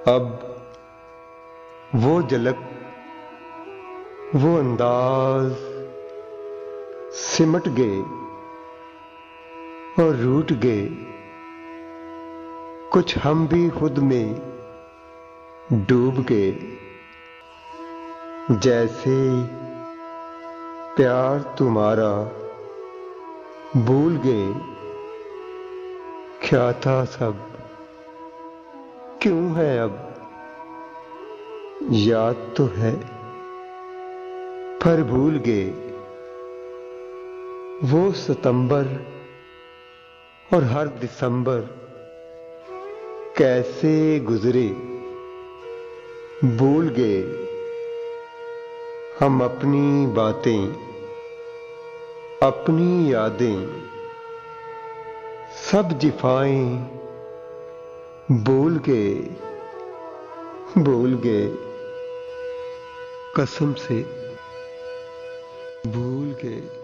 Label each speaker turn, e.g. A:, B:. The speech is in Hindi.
A: अब वो झलक, वो अंदाज सिमट गए और रूठ गए। कुछ हम भी खुद में डूब गए। जैसे प्यार तुम्हारा भूल गए। क्या था सब, क्यों है अब? याद तो है पर भूल गए। वो सितंबर और हर दिसंबर कैसे गुजरे भूल गए। हम अपनी बातें, अपनी यादें, सब जिफाएं भूल गए, भूल गए। कसम से भूल गए।